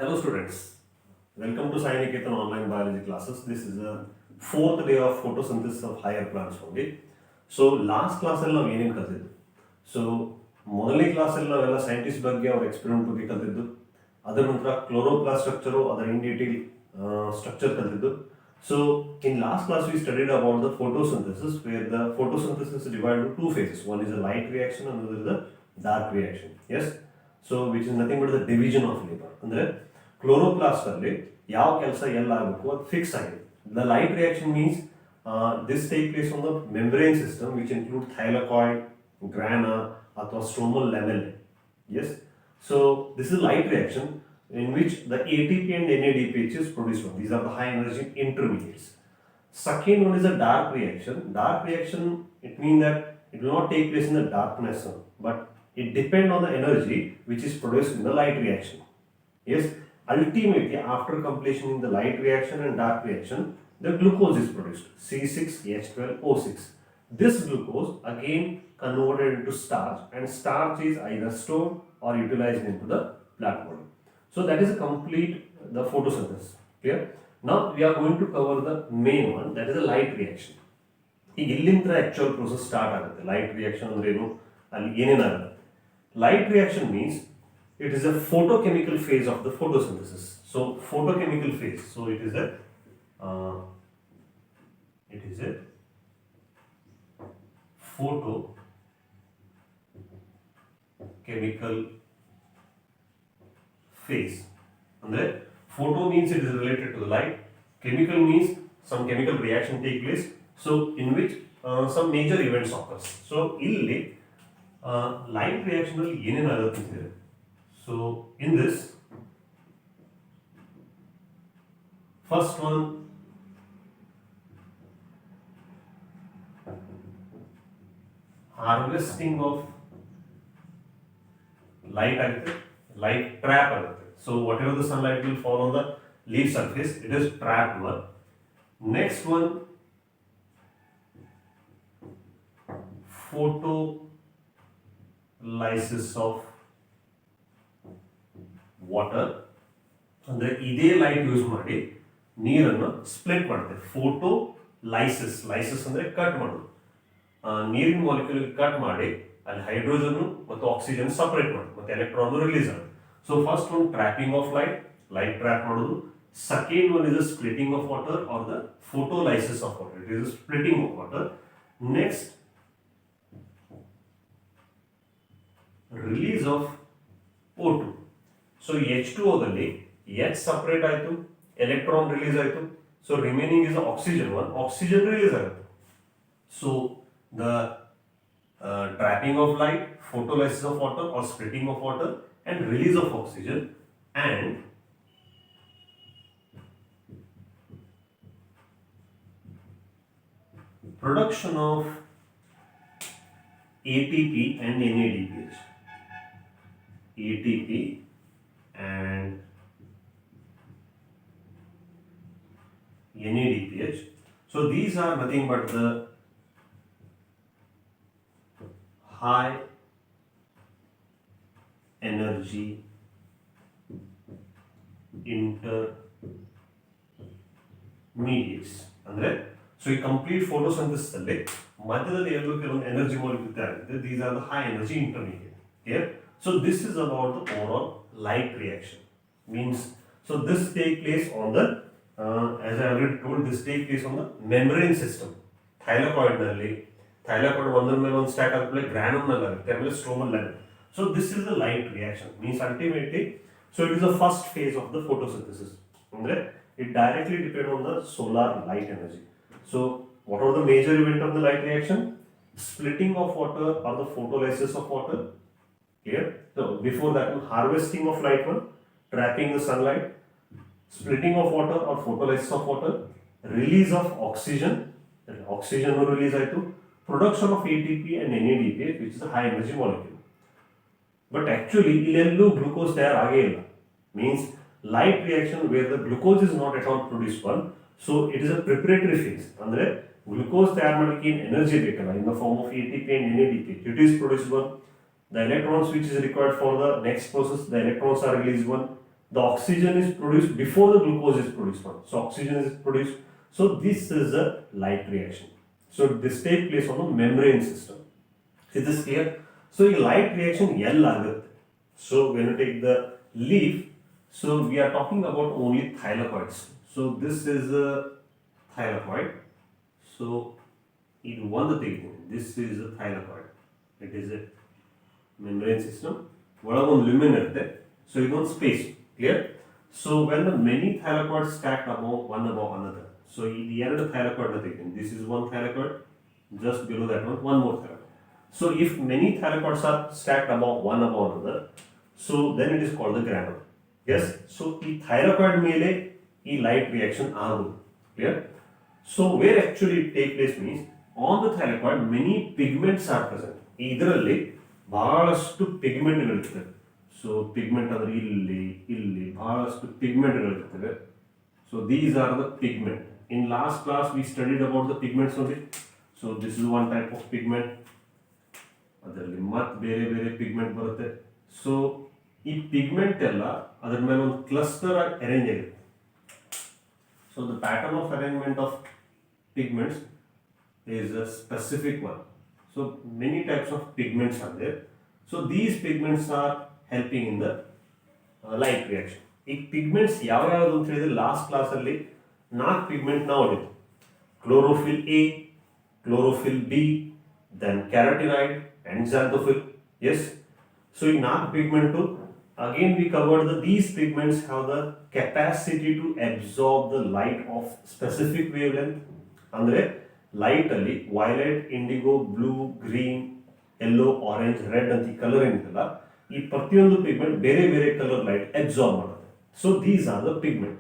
Hello students, welcome to Sai Niketan online biology classes. This is the fourth day of photosynthesis of higher plants only. So last class ಅಲ್ಲಿ ನಾವು ಏನೇನು ಕಲಿತಿದ್ದು. So ಮೊದಲನೇ ಕ್ಲಾಸಲ್ಲಿ ನಾವೆಲ್ಲ scientist ಬಗ್ಗೆ ಅವ್ರ ಎಕ್ಸ್ಪೆರಿಮೆಂಟ್ ಬಗ್ಗೆ ಕಲಿತಿದ್ದು. ಅದರ ನಂತರ ಕ್ಲೋರೋಪ್ಲಾಸ್ಟ್ ಸ್ಟ್ರಕ್ಚರು ಅದರ ಇನ್ ಡೀಟೇಲ್ ಸ್ಟ್ರಕ್ಚರ್ ಕಲಿತಿದ್ದು. So in last class we studied about the photosynthesis where the photosynthesis is divided into two phases. One is a light reaction and another is a dark reaction. Yes. So which is nothing but the division of labour. ಅಂದರೆ chloroplast ಅಲ್ಲಿ ಯಾವ ಕೆಲಸ ಎಲ್ಲ ಆಗಬೇಕು ಅದು fix ಆಗಿದೆ. The light reaction means this take place on the membrane system which include thylakoid, grana ಅಥವಾ stromal level. Yes, so this is light reaction in which the ATP and NADPH is produced. These are the high energy intermediates. Second one is a dark reaction. Dark reaction, it means that it will not take place in the darkness, but it depends on the energy which is produced in the light reaction. Yes, ultimately after completion in the light reaction and dark reaction, the glucose is produced, C6H12O6. This glucose again converted into starch, and starch is either stored or utilized into the plant body. So that is a complete the photosynthesis. Clear? Now we are going to cover the main one, that is a light reaction. ಈಗ ಇಲ್ಲಿಂದ actual process start ಆಗುತ್ತೆ. Light reaction ಅಂದ್ರೆ ಏನು, ಅಲ್ಲಿ ಏನೇನಾಗುತ್ತೆ. Light reaction means it is a photochemical phase of the photosynthesis. So photochemical phase. So it is a photochemical phase. Andre photo means it is related to the light. Chemical means some chemical reaction take place. So in which some major events occurs. So illi light reaction ಅಲ್ಲಿ ಏನೇನಾಗುತ್ತೆ. So in this first one, harvesting of light ಆಗುತ್ತೆ, light trap ಆಗುತ್ತೆ. So whatever the sunlight will fall on the leaf surface, it is trapped one. Next one, photolysis of water. ಅಂದರೆ ಇದೇ light use ಮಾಡಿ ನೀರನ್ನು split ಮಾಡುತ್ತೆ. Photolysis, lysis ಅಂದರೆ cut ಮಾಡೋದು. ನೀರಿನ ಮಾಲಿಕ್ಯೂಲ್ ಕಟ್ ಮಾಡಿ ಅಲ್ಲಿ ಹೈಡ್ರೋಜನ್ ಮತ್ತು ಆಕ್ಸಿಜನ್ ಸಪರೇಟ್ ಮಾಡೋದು ಮತ್ತು ಎಲೆಕ್ಟ್ರಾನ್ ರಿಲೀಸ್ ಆಗುತ್ತೆ. So first one trapping of light, light trap ಮಾಡೋದು. Second one is the splitting of water or the photolysis of water, it is splitting of water. Next release of O2. So H2O ದಲ್ಲಿ H separate ಆಯಿತು, electron release ಆಯಿತು. So remaining is oxygen one, oxygen release ಆಗುತ್ತೆ. So the trapping of light, photolysis of water or splitting of water and release of oxygen and production of ATP and NADPH. ATP and NADPH. So these are nothing but the high energy intermediates. ಅಂದರೆ so ಈ complete photosynthesis ಅಲ್ಲಿ ಮಧ್ಯದಲ್ಲಿ ಎಲ್ಲೂ ಕೆಲವೊಂದು energy molecule ತಯಾರಾಗುತ್ತೆ. These are the high energy intermediate. Clear? So this is about the overall light reaction. Means so this take place on the as I already told, this take place on the membrane system. Thylakoid ನಲ್ಲಿ thylakoid ಒಂದ್ರ ಮೇಲೆ ಒಂದು stack ಆದ್ಮೇಲೆ ಗ್ರಾನಮ್ ನಲ್ಲಿ ಆಗುತ್ತೆ, ಆಮೇಲೆ stromal level. So this is the light reaction. Means ultimately, so it is the first phase of the photosynthesis. Okay? It directly depends on the solar light energy. So what are the major event of the light reaction? Splitting of water or the photolysis of water. Clear? So before that, harvesting of light one, trapping the sunlight, splitting of water or photolysis of water, release of oxygen, oxygen release ಆಯಿತು, production of ATP and NADPH, which is a high energy molecule. But actually ಇಲ್ಲೆಲ್ಲೂ glucose ತಯಾರಾಗೇ ಇಲ್ಲ. Means light reaction where the glucose is not at all produce one. So it is a preparatory phase. ಅಂದರೆ glucose ತಯಾರು ಮಾಡಲಿಕ್ಕೆ ಏನು energy ಬೇಕಲ್ಲ, in the form of ATP and NADPH, it is produce one. The electrons which is required for the next process, the electrons are released one. the oxygen is produced before the glucose is produced. So oxygen is produced. So this is a light reaction. So this takes place on the membrane system. Is this clear? So a light reaction L aಗುತ್ತೆ. So when you take the leaf, so we are talking about only thylakoids. So this is a thylakoid. So ಇದು ಒಂದು ತೆಗಿತೀನಿ. This is a thylakoid. It is a membrane system. ಒಳಗೊಂದು lumen ಇರುತ್ತೆ. So ಇದೊಂದು space. Clear? So when the many thylakoids stacked one above another. So ಈ ಎರಡು thylakoid ತೆಗಿತೀನಿ. This is one thylakoid. Just below that one more thylakoid. So if many thylakoids are stacked one above another, so then it is called the granule. Yes. So ಈ thylakoid ಮೇಲೆ ಈ light reaction ಆಗುವುದು. Clear? So where actually it take place means on the thylakoid many pigments are present. ಇದರಲ್ಲಿ ಬಹಳಷ್ಟು ಪಿಗ್ಮೆಂಟ್ಗಳಿರ್ತವೆ. So pigment ಅಂದ್ರೆ ಇಲ್ಲಿ ಬಹಳಷ್ಟು ಪಿಗ್ಮೆಂಟ್ಗಳಿರ್ತವೆ. So these are the pigment. In last class we studied about the pigments only. So this is one type of pigment. ಅದರಲ್ಲಿ ಮತ್ತೆ ಬೇರೆ ಬೇರೆ ಪಿಗ್ಮೆಂಟ್ ಬರುತ್ತೆ. ಸೊ ಈ ಪಿಗ್ಮೆಂಟ್ ಎಲ್ಲ ಅದರ ಮೇಲೆ ಒಂದು ಕ್ಲಸ್ಟರ್ ಆಗಿ ಅರೇಂಜ್ ಆಗುತ್ತೆ. So the pattern of arrangement of pigments is a specific one. So many types of pigments are there. So these pigments are helping in the light reaction. ಈ pigments ಯಾವ ಯಾವುದು ಅಂತ ಹೇಳಿದ್ರೆ ಲಾಸ್ಟ್ ಕ್ಲಾಸ್ ಅಲ್ಲಿ 4 pigment ನಾವು ನೋಡಿದ್ವಿ. Chlorophyll A, chlorophyll B, then carotenoid and xanthophyll. Yes. So in 4 pigment again we covered that these pigments have the capacity to absorb the light of specific wavelength. Andre light alli violet, indigo, blue, green, yellow, orange, red anti color entalla ee prathiyondu pigment bere bere color light absorb madutte. So these are the pigment.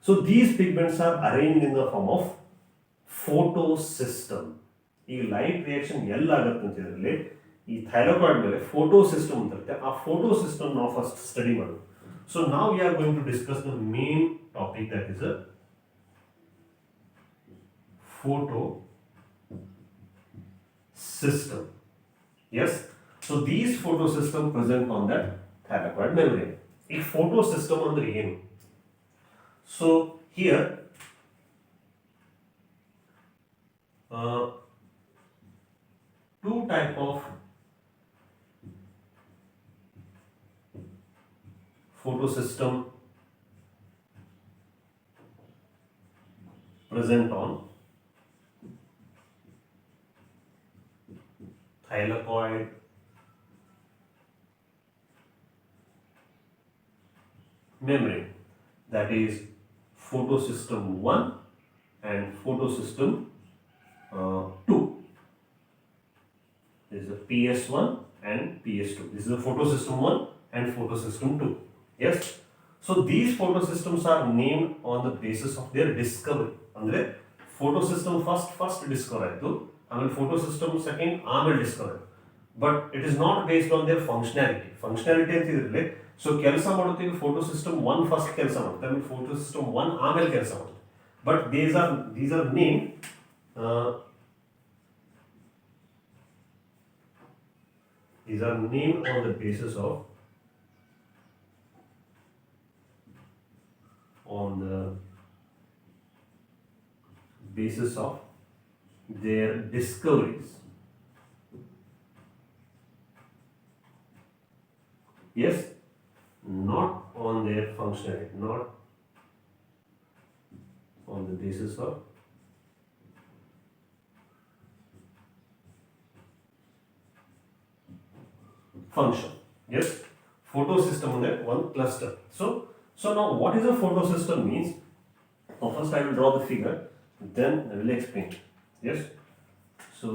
So these pigments are arranged in the form of photosystem. ಈ light reaction ಎಲ್ಲ ಆಗುತ್ತೆ ಅಂತ ಹೇಳಿದ್ರೆ ಈ thylakoid ಮೇಲೆ photo system ಅಂತ ಇರುತ್ತೆ. ಆ ಫೋಟೋ ಸಿಸ್ಟಮ್ ನಾವು ಫಸ್ಟ್ ಸ್ಟಡಿ ಮಾಡೋದು. ಸೊ ನಾವು we are going to discuss the main topic that is a photo system. Yes. So these photo system present on that thylakoid membrane. ಈ photo system ಅಂದ್ರೆ ಏನು? So here two type of photo system present on thylakoid membrane, that is photosystem 1 and photosystem 2. This is a PS1 and PS2. This is a photosystem 1 and photosystem 2. Yes. So these photosystems are named on the basis of their discovery. Andre photosystem first discover ಆಯಿತು, ಆಮೇಲೆ photosystem second ಆಮೇಲೆ discover. But it is not based on their functionality. Functionality ಅಂತ ಇದ್ರಲ್ಲಿ so ಕೆಲಸ ಮಾಡುತ್ತೀವಿ photosystem 1 first ಕೆಲಸ ಮಾಡುತ್ತೆ, ಆಮೇಲೆ photosystem 1 ಆಮೇಲೆ ಕೆಲಸ ಮಾಡುತ್ತೆ. But these are named on the basis of their discoveries. Yes, not on their functionality, not on the basis of function. Yes, photosystem on that one cluster. So now what is a photosystem means? Now first I will draw the figure, then I will explain. Yes. So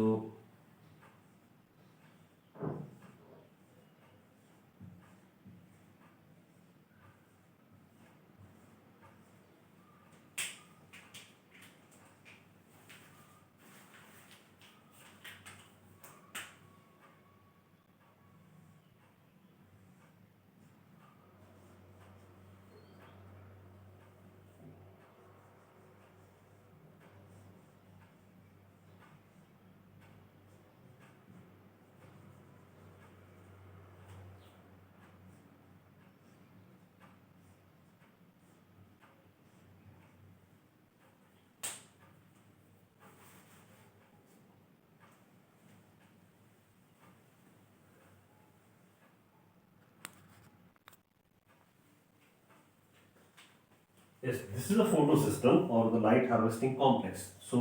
Yes, this is a photosystem or the light harvesting complex. So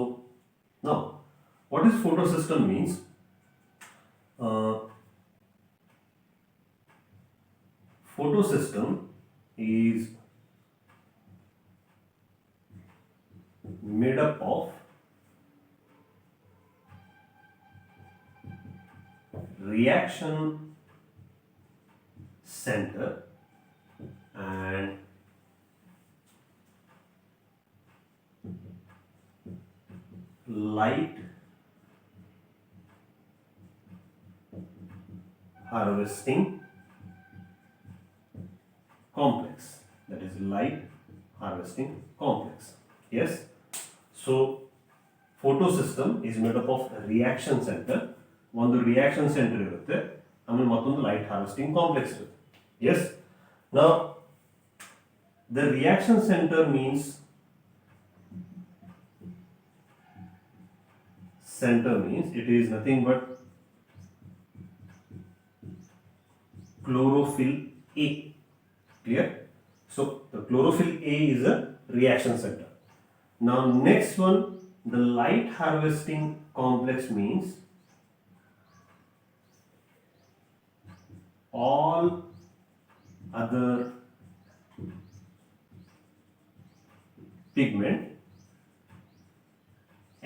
now, what is photosystem means? Uh, Photosystem is made up of reaction center and light harvesting complex. That is light harvesting complex. Yes. So photosystem is made up of reaction center. ಒಂದು reaction centre ಇರುತ್ತೆ, ಆಮೇಲೆ ಮತ್ತೊಂದು light harvesting complex ಇರುತ್ತೆ. Yes, now the reaction centre means it is nothing but chlorophyll A. Clear? So the chlorophyll A is a reaction center. Now next one, the light harvesting complex means all other pigment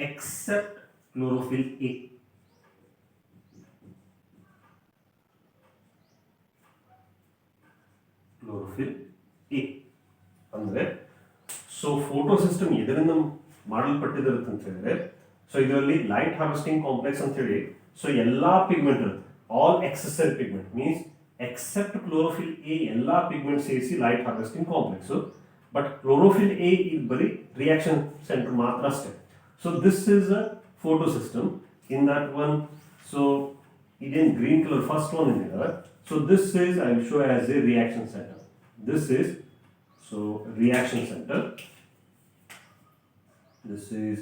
except chlorophyll A. Chlorophyll A ಅಂದ್ರೆ so photo system ಇದರಿಂದ ಮಾಡಲ್ಪಟ್ಟಿರುತ್ತೆ ಅಂತ ಹೇಳಿದ್ರೆ, so ಇದರಲ್ಲಿ light harvesting complex ಅಂತ ಹೇಳಿ, so ಎಲ್ಲಾ pigment ಇರುತ್ತೆ, all accessory pigment means except chlorophyll a ಎಲ್ಲಾ ಪಿಗ್ಮೆಂಟ್ ಸೇರಿಸಿ light harvesting complex. But chlorophyll a ಇದು ಬರೀ ರಿಯಾಕ್ಷನ್ ಸೆಂಟರ್ ಮಾತ್ರ ಅಷ್ಟೇ. So this is a photo system. In that one, so ಇದೇನು ಗ್ರೀನ್ ಕಲರ್ ಫಸ್ಟ್ ಒನ್ ಇದೆ, so this is I will show as a reaction centre. This is so reaction center. This is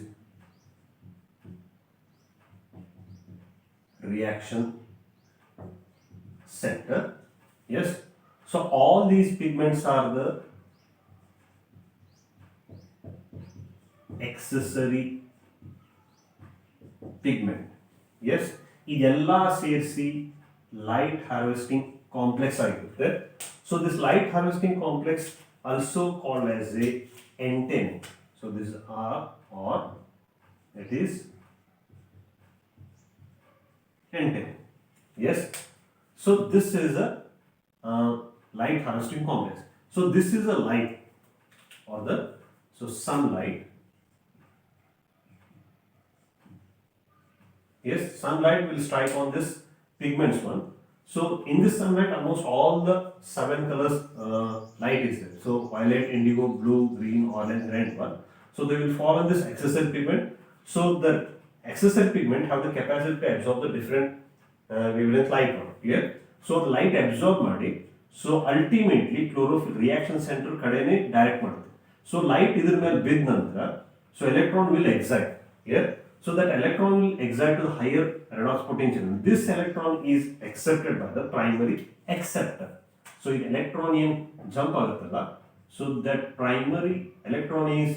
reaction center. Yes. So all these pigments are the accessory pigment. Yes. ಇದೆಲ್ಲ ಸೇರಿಸಿ light harvesting complex ಆಗಿರುತ್ತೆ. So this light harvesting complex also called as a antenna. So this is R or it is antenna. Yes. So this is a light harvesting complex. So this is a light or the sunlight. Yes, sunlight will strike on this pigments one. So in this sunlight, almost all the 7 colors light is there. So violet, indigo, blue, green, orange, red one. So they will fall on this accessory pigment. So the accessory pigment have the capacity to absorb the different wavelength light one. Clear? So the light absorb ಮಾಡಿ, so ultimately chlorophyll reaction center ಕಡೆನೇ direct ಮಾಡುತ್ತೆ. So light ಇದ್ರ ಮೇಲೆ ಬಿದ್ದ ನಂತರ, so electron will excite. Clear? So that electron will excite to the higher redox potential. This electron is accepted by the primary acceptor. So if electron in jump aguttalla, so that primary electron is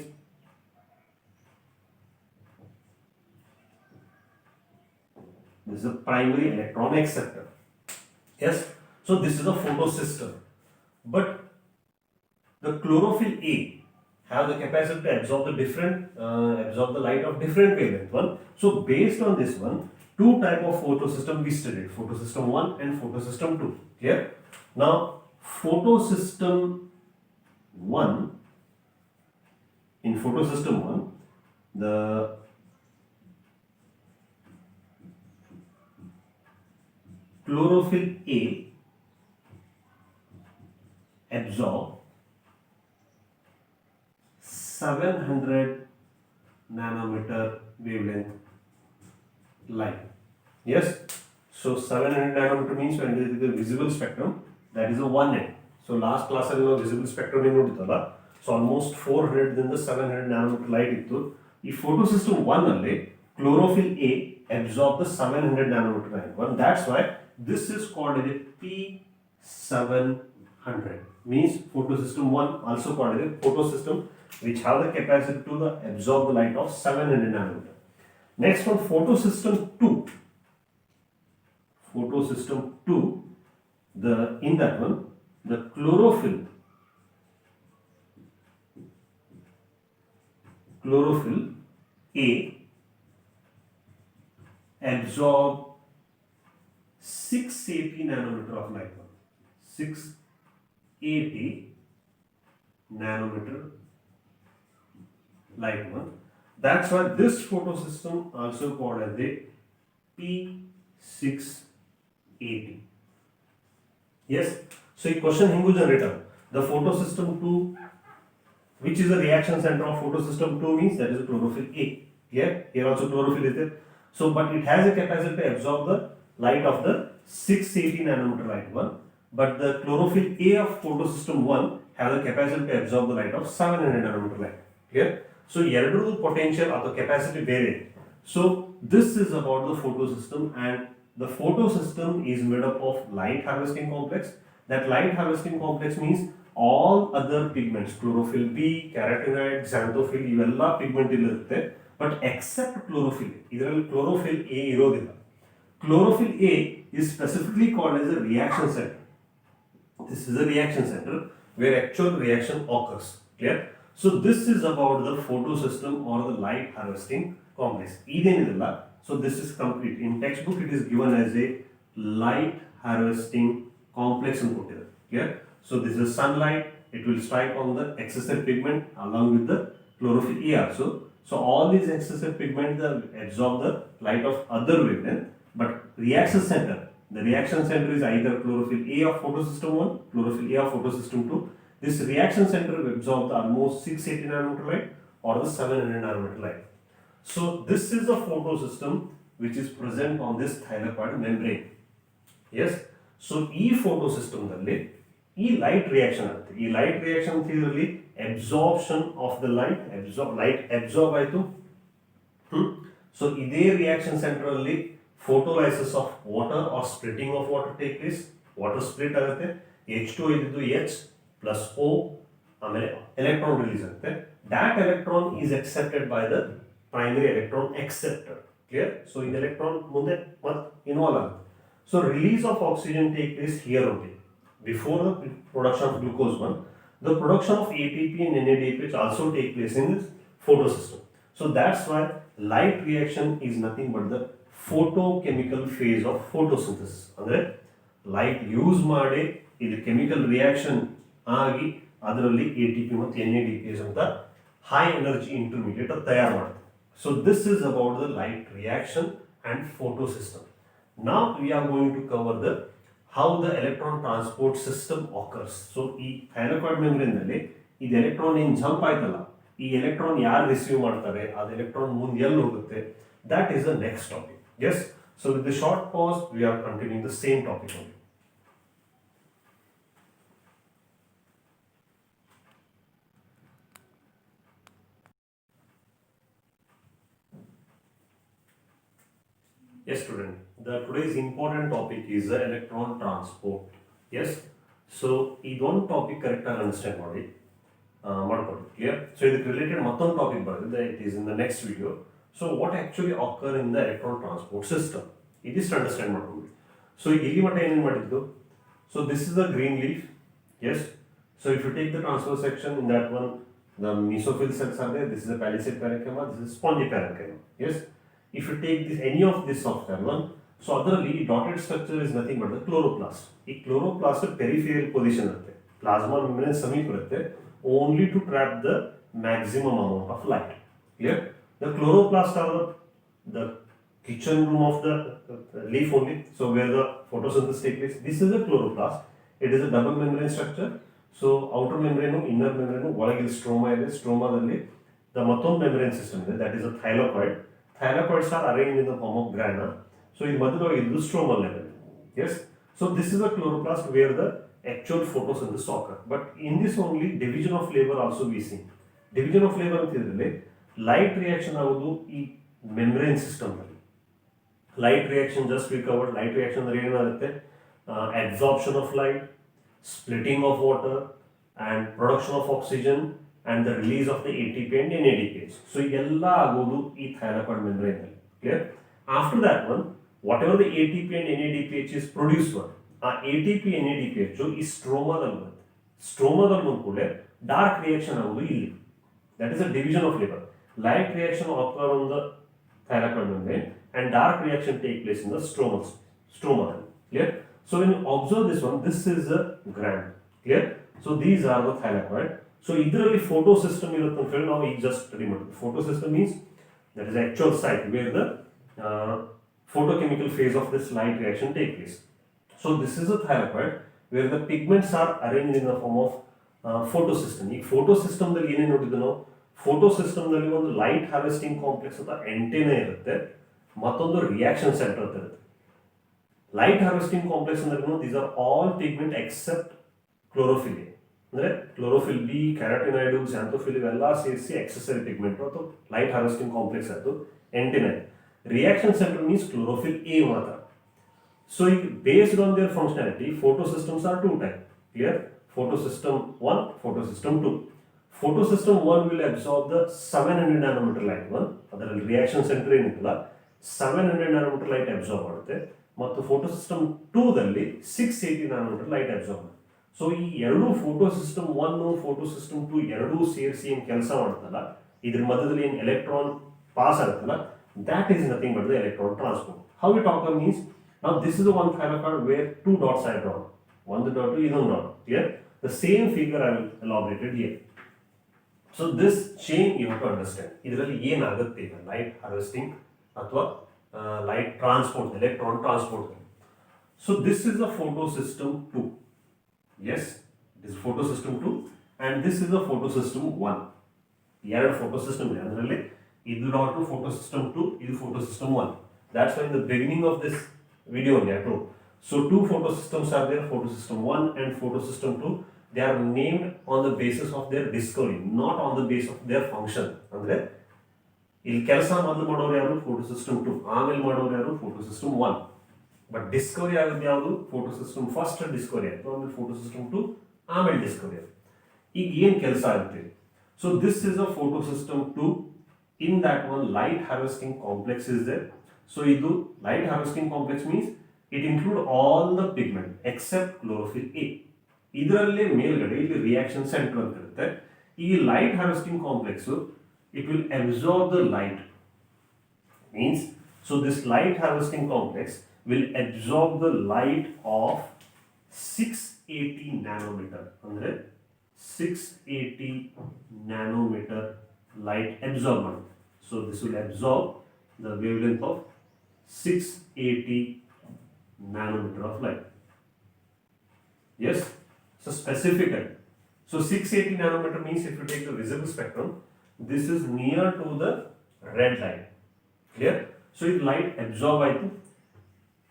this is a primary electron acceptor. Yes. So this is a photosystem. But the chlorophyll A have the capacity to absorb the different absorb the light of different wavelength one. So based on this one, two type of photosystem we studied, photosystem 1 and photosystem 2. Here now photosystem 1, in photosystem 1 the chlorophyll A absorb 700 nanometer wavelength light. Yes. So 700 nanometer means when it is the visible spectrum, that is a 1 end. So last class ಅಲ್ಲಿ ನಾವು visible spectrum ಏನು ನೋಡಿದ್ವಲ್ಲ, so almost 400 ದಿಂದ 700 nanometer light ಇತ್ತು. ಈ photosystem 1 ಅಲ್ಲಿ chlorophyll A absorb the 700 nanometer light one. That's why this is called as a P7 100 means photosystem 1 also called as a photosystem which have the capacity to absorb the light of 700 nanometer. Next one, photosystem 2. Photosystem 2, in that one the chlorophyll A absorb 680 nanometer of light. 680 nanometer light one. That's why this photosystem also called as the P680. Yes. So a question hingu generator. The photosystem 2, which is the reaction center of photosystem 2 means that is a chlorophyll A. Here also chlorophyll is there. So, but it has a capacity to absorb the light of the 680 nanometer light one. But the chlorophyll A of photosystem 1 have the capacity to absorb the light of 700 nanometer light. Clear? So, ಎರಡರದು potential or the capacity ಬೇರೆ. So, this is about the photosystem, and the photosystem is made up of light harvesting complex. That light harvesting complex means all other pigments, chlorophyll B, carotenoid, xanthophyll, ಇವೆಲ್ಲ pigment ಇರುತ್ತೆ. But except chlorophyll, ಇದರಲ್ಲಿ chlorophyll A ಇರೋದಿಲ್ಲ. Chlorophyll A is specifically called as a reaction center. This is a reaction center where actual reaction occurs. Clear? So this is about the photosystem or the light harvesting complex. So this is complete. In textbook it is given as a light harvesting complex. Clear? So this is sunlight. It will strike on the excessive pigment along with the chlorophyll A also. So all these excessive pigments absorb the light of other wavelength. But reaction center, the reaction center is either chlorophyll A of photosystem 1, chlorophyll A of photosystem 2. This reaction center will absorb the almost 680 nanometer light or the 700 nanometer light. So this is the photosystem which is present on this thylakoid membrane. Yes. So ಈ photosystem ದಲ್ಲಿ ಈ light reaction ಆಗುತ್ತೆ. ಈ light reaction theory absorption of the light absorb ಆಯಿತು. So ಇದೇ reaction center ಅಲ್ಲಿ photolysis of water or splitting of water take place. Water split ಆಗುತ್ತೆ. H2 ಇದ್ದು H plus O ಆಮೇಲೆ electron release ಆಗುತ್ತೆ. That electron is accepted by the primary electron acceptor. Clear? So in electron ಮುಂದೆ ಮತ್ತೆ involve ಆಗುತ್ತೆ. So release of oxygen take place here only. Before the production of glucose 1, the production of ATP and NADPH also take place in this photosystem. So that's why light reaction is nothing but the photochemical phase of photosynthesis. ಅಂದ್ರೆ light use ಮಾಡಿ ಇಲ್ಲಿ chemical reaction ಆಗಿ ಅದರಲ್ಲಿ ATP ಮತ್ತು NADPH ಅಂತ high energy intermediate ತಯಾರು ಮಾಡುತ್ತೆ. So this is about the light reaction and photosystem. Now we are going to cover the how the electron transport system occurs. So ಈ thylakoid membrane ನಲ್ಲಿ ಇದು electron ಏನು jump ಆಯ್ತಲ್ಲ, ಈ electron ಯಾರು receive ಮಾಡ್ತಾರೆ, ಅದು electron ಮುಂದೆ ಎಲ್ಲಿ ಹೋಗುತ್ತೆ, that is the next topic. Yes. So with the short pause, we are continuing the same topic only. Yes, student. Today's important topic is the electron transport. Yes. So, this one topic correct understand ಮಾಡಿ clear. So, this related ಮತ್ತೊಂದು topic ಬರುತ್ತೆ. It is in the next video. So, what actually occur in the electron transport system? It is to understand ಮಾಡ್ಕೊಳ್ಳಿ. So, ಇಲ್ಲಿ ಮಟ್ಟ ಏನೇನು ಮಾಡಿದ್ದು? So, this is the green leaf. Yes. So, if you take the transverse section in that one, the mesophyll cells are there. This is the palisade parenchyma. This is spongy parenchyma. Yes. If you take this any of this of that one, so otherly dotted structure is nothing but the chloroplast. ಈ chloroplast peripheral position ಇರುತ್ತೆ. Plasma membrane ಸಮೀಪ ಇರುತ್ತೆ. Only to trap the maximum amount of light. Clear? The chloroplast are the kitchen room of the leaf only. So where the photosynthesis takes place. This is a chloroplast. It is a double membrane structure. So outer membrane, inner membrane, ಒಳಗೆ stroma ಇದೆ. Stromaದಲ್ಲಿ the ಮತ್ತೊಂದು membrane system ಇದೆ. That is a thylakoid. Thylakoids are arranged in the form of grana. So in ಮಧ್ಯದೊಳಗೆ ಇದು stromal level. Yes. So this is a chloroplast where the actual photosynthesis occur. But in this only division of labor also we see. Division of labor ಅಂತ ಹೇಳಿದ್ರೆ light reaction ಆಗೋದು ಈ membrane system ನಲ್ಲಿ. Light reaction just we covered. Light reaction ಅಂದ್ರೆ ಏನಾಗುತ್ತೆ? Absorption of light, splitting of water and production of oxygen and the release of the ATP and NADPH. So ಎಲ್ಲ ಆಗೋದು ಈ thylakoid membrane ಅಲ್ಲಿ. Clear? After that one, whatever the ATP and NADPH is produced one, ಆ ATP NADPH ಈ ಸ್ಟ್ರೋಮಾದಲ್ಲಿ ಬರುತ್ತೆ. ಸ್ಟ್ರೋಮಾದಲ್ಲಿ ಬಂದ ಕೂಡಲೇ dark reaction ಆಗೋದು ಇಲ್ಲಿ. That is a division of liver. Light reaction occur on the thylakoid membrane and dark reaction take place in the stroma. Clear? So when you observe this one, this is a gland. Clear? So these are the thylakoid. So idರಲ್ಲಿ photosystem ಇರುತ್ತೆ ಅಂತ ಹೇಳಿ ನಾವು ಈಗ just remember. Photosystem means that is the actual site where the photochemical phase of this light reaction take place. So this is a thylakoid where the pigments are arranged in the form of photosystem. ಈ photosystemದಲ್ಲಿ ಏನೇನು ನೋಡಿದ್ವಿ ನಾವು? ಫೋಟೋಸಿಸ್ಟಮ್ನಲ್ಲಿ ಒಂದು light harvesting complex ಅಥವಾ antenna ಇರುತ್ತೆ, ಮತ್ತೊಂದು reaction centre ಅಂತ ಇರುತ್ತೆ. ಲೈಟ್ ಹಾರ್ವೆಸ್ಟಿಂಗ್ ಕಾಂಪ್ಲೆಕ್ಸ್ ಅಂದ್ರೆ these are all pigment except chlorophyll. ಅಂದ್ರೆ ಕ್ಲೋರೋಫಿಲ್ ಬಿ, ಕ್ಯಾರೋಟಿನಾಯ್ಡ್, ಸ್ಯಾಂಥೋಫಿಲ್ ಇವೆಲ್ಲ ಸೇರಿಸಿ ಎಕ್ಸೆಸರಿ ಪಿಗ್ಮೆಂಟ್ ಅಥವಾ ಲೈಟ್ ಹಾರ್ವೆಸ್ಟಿಂಗ್ ಕಾಂಪ್ಲೆಕ್ಸ್ ಅದು antenna. Reaction centre means chlorophyll a ಮಾತ್ರ. ಸೊ ಈಗ based on their functionality photosystems are two type. Clear? Photosystem 1, photosystem 2. Photosystem 1 will absorb the 700 nanometer light one. ಅದರಲ್ಲಿ reaction centre ಏನಿಲ್ಲ 700 nanometer light absorb ಮಾಡುತ್ತೆ. ಮತ್ತು photosystem 2 ದಲ್ಲಿ 680 nanometer light absorb ಮಾಡುತ್ತೆ. So ಈ ಎರಡು ಫೋಟೋಸಿಸ್ಟಮ್ 1 ಫೋಟೋಸಿಸ್ಟಮ್ 2 ಎರಡೂ ಸೇರಿಸಿ ಏನು ಕೆಲಸ ಮಾಡುತ್ತಲ್ಲ, ಇದ್ರ ಮಧ್ಯದಲ್ಲಿ ಏನು ಎಲೆಕ್ಟ್ರಾನ್ ಪಾಸ್ ಆಗುತ್ತಲ್ಲ, that is nothing but the electron transport. How we talk about means, now this is the one thylakoid where two dots are drawn. One dot to ಇನ್ನೊಂದು dot. Clear? The same figure I will elaborate it here. So this chain you have to understand. ಇದರಲ್ಲಿ ಏನಾಗುತ್ತೆ ಈಗ light harvesting ಅಥವಾ light transport, electron transport. So this is the photosystem 2. Yes, this is photosystem 2 and this is the photosystem 1. ಎರಡು photosystem ಇದೆ. ಅದರಲ್ಲಿ ಇದು dot photosystem 2, ಇದು photosystem 1. That's why in the beginning of this video only I told. So two photosystems are there, photosystem 1 and photosystem 2. They are named on the basis of their discovery, not on the basis of their function. ಅಂದ್ರೆ ಇಲ್ಲಿ ಕೆಲಸ ಮೊದಲು ಮಾಡೋರು ಯಾರು? Photosystem 2. ಆಮೇಲೆ ಮಾಡೋರು ಯಾರು? Photosystem 1. But Discovery ಆಗೋದು ಯಾವುದು? ಫೋಟೋಸಿಸ್ಟಮ್ ಫಸ್ಟ್ ಡಿಸ್ಕವರಿ ಆಯಿತು, ಆಮೇಲೆ ಫೋಟೋಸಿಸ್ಟಮ್ 2, ಆಮೇಲೆ ಡಿಸ್ಕವರಿ ಆಯಿತು. ಈಗ ಏನು ಕೆಲಸ ಆಗುತ್ತೆ? So this is a photosystem 2. In that one light harvesting complex is there. So ಇದು light harvesting complex means it include all the pigment except chlorophyll A. ಇದರಲ್ಲೇ ಮೇಲ್ಗಡೆ ಇಲ್ಲಿ ರಿಯಾಕ್ಷನ್ ಸೆಂಟರ್ ಅಂತ ಇರುತ್ತೆ. ಈ light harvesting complex it will absorb the light means, so this light harvesting complex will absorb the light of 680 nanometre. ಅಂದ್ರೆ 680 nanometre light absorb ಮಾಡುತ್ತೆ. So this will absorb the wave length of 680 nanometer of light. Yes, so specifically, so 680 nanometer means if you take the visible spectrum, this is near to the red light. Clear? So if light absorb by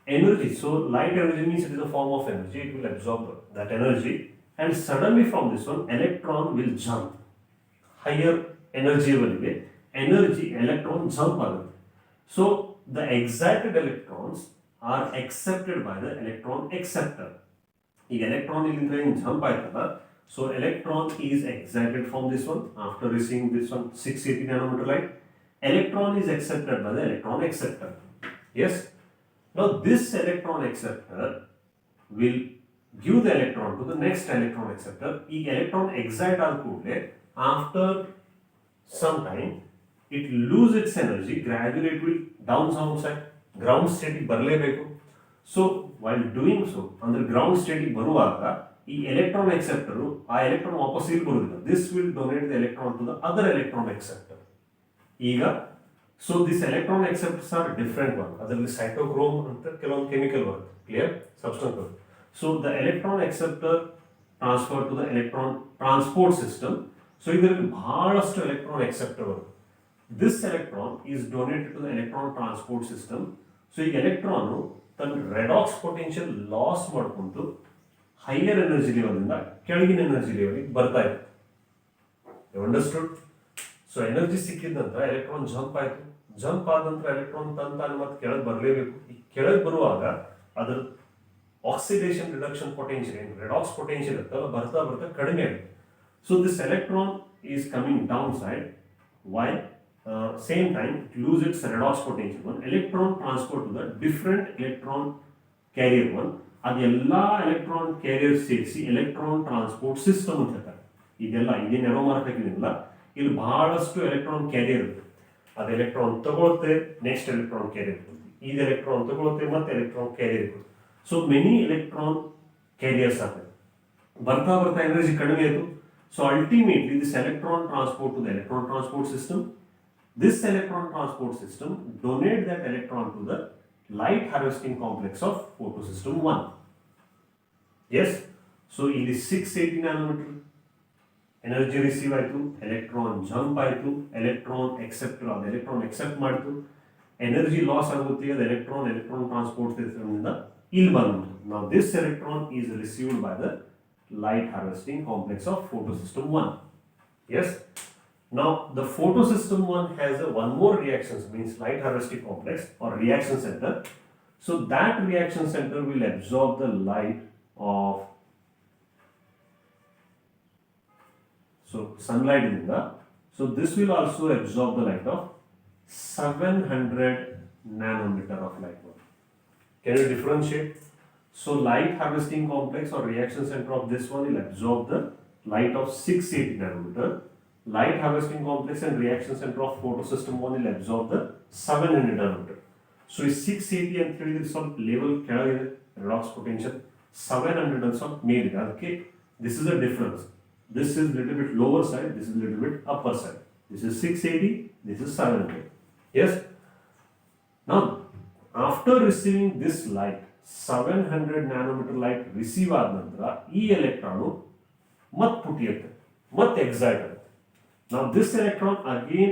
energy, so light energy means it is a form of energy. It will absorb that energy, and suddenly from this one, electron will jump higher energy level. Energy electron jump agutte. So the excited electrons are accepted by the electron acceptor. ಈಗ electron ಇಲ್ಲಿಂದ ಏನು jump ಆಯ್ತಲ್ಲ, so electron is excited from this one after receiving this one 680 nanometer light. Electron is accepted by the electron acceptor. Yes. Now this electron acceptor will give the electron to the next electron acceptor. ಈಗ electron excite ಆದ ಕೂಡಲೇ after some time it lose its energy, gradually it will down downside ground ಸ್ಟೇಟಿಗೆ ಬರಲೇಬೇಕು. So while doing so ಅಂದ್ರೆ ground ಸ್ಟೇಟಿಗೆ ಬರುವಾಗ ಈ electron acceptor ಆ ಎಲೆಕ್ಟ್ರಾನ್ ವಾಪಸ್ ಇಲ್ಲಿ ಬರುವುದಿಲ್ಲ. This will donate the electron to the other electron acceptor. ಈಗ so this electron acceptors are different one. ಅದರಲ್ಲಿ ಸೈಟೋಕ್ರೋಮ್ ಅಂತ ಕೆಲವೊಂದು ಕೆಮಿಕಲ್ ಬರುತ್ತೆ, ಕ್ಲಿಯರ್ ಸಬ್ಸ್ಟೆನ್ಸ್ ಬರುತ್ತೆ. So the electron acceptor transfer to the electron transport system. So ಇದರಲ್ಲಿ ಬಹಳಷ್ಟು electron ಎಕ್ಸೆಪ್ಟರ್ ಬರುತ್ತೆ. This electron is donated to the electron transport system. So ಈ electron ತನ್ನ ರೆಡಾಕ್ಸ್ ಪೊಟೆನ್ಷಿಯಲ್ ಲಾಸ್ ಮಾಡಿಕೊಂಡು ಹೈಯರ್ ಎನರ್ಜಿ ಲೆವೆಲ್ ಇಂದ ಕೆಳಗಿನ energy ಲೆವೆಲ್ಗೆ ಬರ್ತಾ ಇದೆ. You understood? ಸೊ ಎನರ್ಜಿ ಸಿಕ್ಕಿದ ನಂತರ ಎಲೆಕ್ಟ್ರಾನ್ ಜಂಪ್ ಆಯಿತು. ಜಂಪ್ ಆದ ನಂತರ ಎಲೆಕ್ಟ್ರಾನ್ ತಾನು ಮತ್ತೆ ಕೆಳಗೆ ಬರಲೇಬೇಕು. ಈ ಕೆಳಗೆ ಬರುವಾಗ ಅದರ ಆಕ್ಸಿಡೇಷನ್ ರಿಡಕ್ಷನ್ ಪೊಟೆನ್ಷಿಯಲ್ ಏನು ರೆಡಾಕ್ಸ್ ಪೊಟೆನ್ಷಿಯಲ್ ಇರ್ತಲ್ಲ ಬರ್ತಾ ಬರ್ತಾ ಕಡಿಮೆ ಆಗುತ್ತೆ. So this electron is coming down side while same time it lose its redox potential. One electron transport to the different electron carrier one ಅದೆಲ್ಲ ಎಲೆಕ್ಟ್ರಾನ್ ಕ್ಯಾರಿಯರ್ ಸೇರಿಸಿ electron transport system ಅಂತ ಹೇಳ್ತಾರೆ. ಇದೆಲ್ಲ ಇದೇನು ಎರೋ ಮಾರ್ಕ್ ಹಾಕಿದಿಲ್ಲ, ಇಲ್ಲಿ ಬಹಳಷ್ಟು electron carrier ಇರುತ್ತೆ. ಅದು ಎಲೆಕ್ಟ್ರಾನ್ ತಗೊಳುತ್ತೆ, ನೆಕ್ಸ್ಟ್ ಎಲೆಕ್ಟ್ರಾನ್ ಕ್ಯಾರಿಯರ್ ಇರುತ್ತೆ, ಇದು ಎಲೆಕ್ಟ್ರಾನ್ ತಗೊಳುತ್ತೆ ಮತ್ತೆ ಎಲೆಕ್ಟ್ರಾನ್ ಕ್ಯಾರಿಯರ್ ಇರುತ್ತೆ. ಸೊ ಮೆನಿ ಎಲೆಕ್ಟ್ರಾನ್ ಕ್ಯಾರಿಯರ್ಸ್ ಆಗ್ತದೆ. ಬರ್ತಾ ಬರ್ತಾ ಎನರ್ಜಿ ಕಡಿಮೆ ಆಯಿತು. So ultimately this electron transport to the electron transport system, this electron transport system donate that electron to the light harvesting complex of photosystem 1. Yes, so in the 680 nanometer energy receive ಆಯಿತು, electron jump ಆಯಿತು, electron accept ಅದು electron accept ಮಾಡಿತು, energy loss ಆಗುತ್ತೆ, ಅದು electron transport system ಇಂದ ಇಲ್ಲಿ ಬಂತು. Now this electron is received by the light harvesting complex of photosystem 1. Yes, now the photosystem 1 has one more reactions, means light harvesting complex or reaction center. So that reaction center will absorb the light of sunlight in the, so this will also absorb the light of 700 nanometer of light. Can you differentiate? So light harvesting complex or reaction center of this one will absorb the light of 680 nanometer. Light harvesting complex and reaction center of photosystem 1 will absorb the 700 nanometer. So is 680 and 3 is some level redox potential, 700 and some made. Okay, this is a difference. This is little bit lower side, this is little bit upper side. This is 680, this is 700. Yes. Now after receiving this light 700 nanometer light receive ಆದ ನಂತರ ಈ electron ಮತ್ತೆ ಪುಟಿಯುತ್ತೆ, ಮತ್ತೆ excite ಆಗುತ್ತೆ. Now this electron again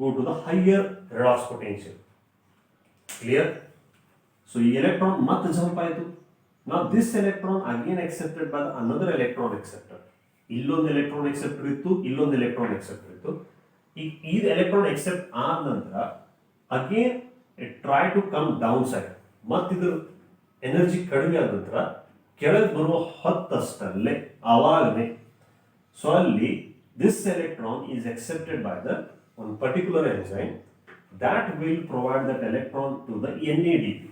go to the higher redox potential. Clear? So ಈ electron ಮತ್ತೆ jump ಆಯಿತು. Now this electron again accepted by another electron acceptor. ಇಲ್ಲೊಂದು electron acceptor ಇತ್ತು, ಇಲ್ಲೊಂದು electron acceptor ಇತ್ತು. ಈ electron accept ಆದ ನಂತರ again it try to come down side. ಮತ್ತಿದು ಎನರ್ಜಿ ಕಡಿಮೆ ಆದ ನಂತರ ಕೆಳಗೆ ಬರುವ ಹೊತ್ತಷ್ಟಲ್ಲೇ ಆವಾಗಲೇ ಸೊ ಅಲ್ಲಿ this electron is accepted by the one particular enzyme that will provide that electron to the NADP.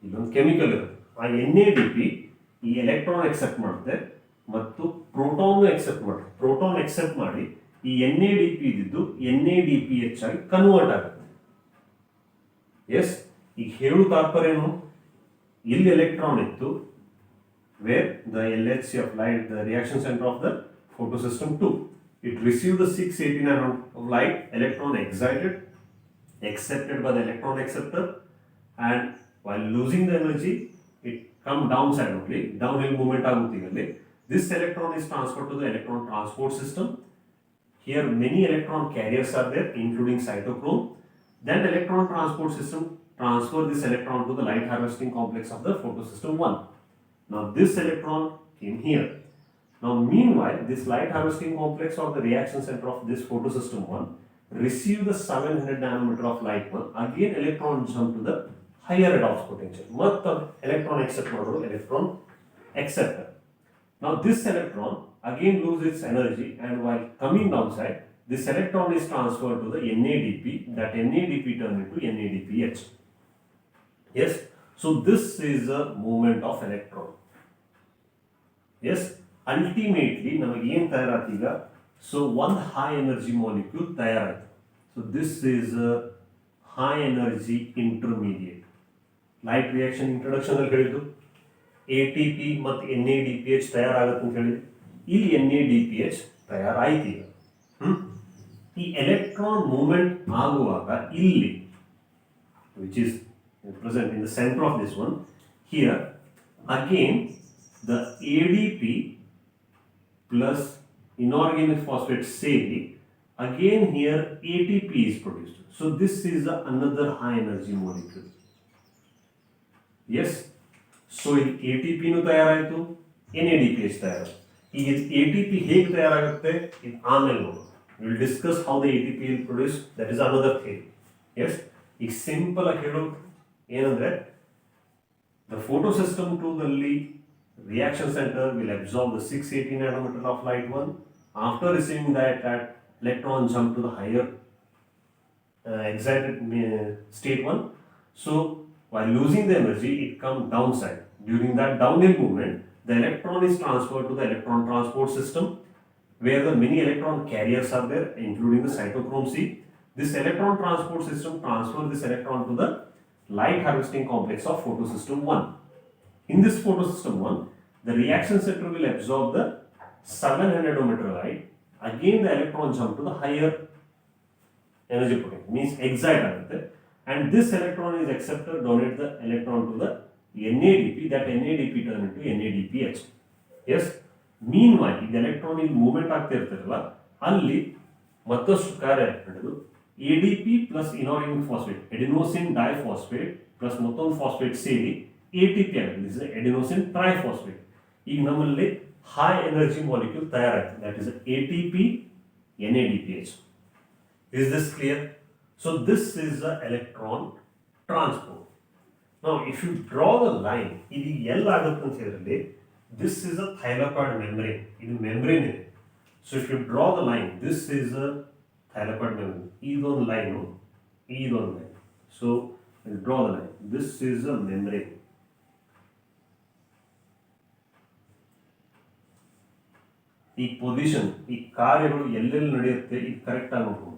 ಇಲ್ಲೊಂದು ಕೆಮಿಕಲ್ ಇರುತ್ತೆ, ಆ NADP ಈ ಎಲೆಕ್ಟ್ರಾನ್ ಎಕ್ಸೆಪ್ಟ್ ಮಾಡುತ್ತೆ ಮತ್ತು ಪ್ರೋಟಾನ್ ಎಕ್ಸೆಪ್ಟ್ ಮಾಡುತ್ತೆ. ಪ್ರೋಟಾನ್ ಎಕ್ಸೆಪ್ಟ್ ಮಾಡಿ ಈ NADP ಇದ್ದು NADPH ಆಗಿ ಕನ್ವರ್ಟ್ ಆಗುತ್ತೆ. ಎಸ್, ಈಗ ಹೇಳು ತಾತ್ಪರ್ಯ ಏನು, ಇಲ್ಲಿ ಎಲೆಕ್ಟ್ರಾನ್ ಇತ್ತು where the LHC of light, the reaction center of the photosystem 2, it received the 680 nanometer of light, electron excited, accepted by the electron acceptor, and while losing the energy it come downside only, downhill movement agutti. This electron is transferred to the electron transport system. Here many electron carriers are there including cytochrome. Then the electron transport system transfer this electron to the light harvesting complex of the photosystem 1. Now this electron came here. Now meanwhile this light harvesting complex of the reaction center of this photosystem 1 receive the 700 nanometer of light one. Again electron jump to the higher redox potential. Matta electron accept ಮಾಡೋದು electron acceptor. Now this electron again lose its energy and while coming downside this electron is transferred to the NADP. That NADP turn into NADPH. Yes, so this is a movement of electron. Yes, ultimately ನಮಗೆ ಏನು ತಯಾರಾಯ್ತು ಈಗ, so ಒಂದು high energy molecule ತಯಾರಾಯ್ತು. So this is high energy intermediate. Light reaction introduction ಅಲ್ಲಿ ಹೇಳಿದ್ದು ATP ಮತ್ತು NADPH ತಯಾರಾಗುತ್ತೆ ಅಂತ ಹೇಳಿದ್ವಿ. ಇಲ್ಲಿ NADPH ತಯಾರಾಯ್ತು ಈಗ. ಈ ಎಲೆಕ್ಟ್ರಾನ್ ಮೂವ್ಮೆಂಟ್ ಆಗುವಾಗ ಇಲ್ಲಿ which is present in the center of this one, here again the ADP plus inorganic phosphate say, again here ATP is produced. So this is another high energy molecule. Yes, so ATP nu ತಯಾರಾಯಿತು, NADPH ತಯಾರಾಯಿತು. ಈಗ ATP ಹೇಗೆ ತಯಾರಾಗುತ್ತೆ ಇದು ಆಮೇಲೆ ನೋಡೋಣ. We will discuss how the ATP will produce, that is another thing. Yes, ಈಗ simple ಆಗಿ ಹೇಳೋದು ಏನಂದ್ರೆ The photosystem 2 ದಲ್ಲಿ reaction center will absorb the 680 nanometer of light 1. After receiving that electron jump to the higher excited state 1. So while losing the energy, it comes downside. During that downhill movement, the electron is transferred to the electron transport system, where the many electron carriers are there, including the cytochrome C. This electron transport system transfers this electron to the light harvesting complex of photosystem 1. In this photosystem 1, the reaction center will absorb the 700 nanometer light. Again, the electron jump to the higher energy potential, means excite agutte, and this electron is accepted, donate the electron to the NADP, that NADP turn into NADPH. Yes, meanwhile the electron in movement ಆಗ್ತಾ ಇರ್ತಾರಲ್ಲ ಅಲ್ಲಿ ಮತ್ತಷ್ಟು ಕಾರ್ಯ ನಡೆದು ADP plus inorganic phosphate, adenosine diphosphate plus ಮತ್ತೊಂದು phosphate ಸೇರಿ ATP ಆಗುತ್ತೆ. This is adenosine triphosphate. ಈಗ ನಮ್ಮಲ್ಲಿ ಹೈ ಎನರ್ಜಿ ಮಾಲಿಕ್ಯೂಲ್ ತಯಾರಾಗ್ತದೆ, that is ATP NADPH. Is this clear? So this is the electron transport. Now if you draw the line, ಇದು ಎಲ್ಲ ಆಗುತ್ತೆ ಅಂತ ಹೇಳಿದ್ರೆ this is a thylakoid membrane. ಇದು membrane ಇದೆ. So if you draw the line, this is a thylakoid membrane. ಇದೊಂದು line, ಇದೊಂದು line. So you draw the line. This is a membrane. ಈ ಪೊಸಿಷನ್, ಈ ಕಾರ್ಯಗಳು ಎಲ್ಲೆಲ್ಲಿ ನಡೆಯುತ್ತೆ ಇದು ಕರೆಕ್ಟ್ ಆಗಿ ನೋಡ್ಕೊಂಡು.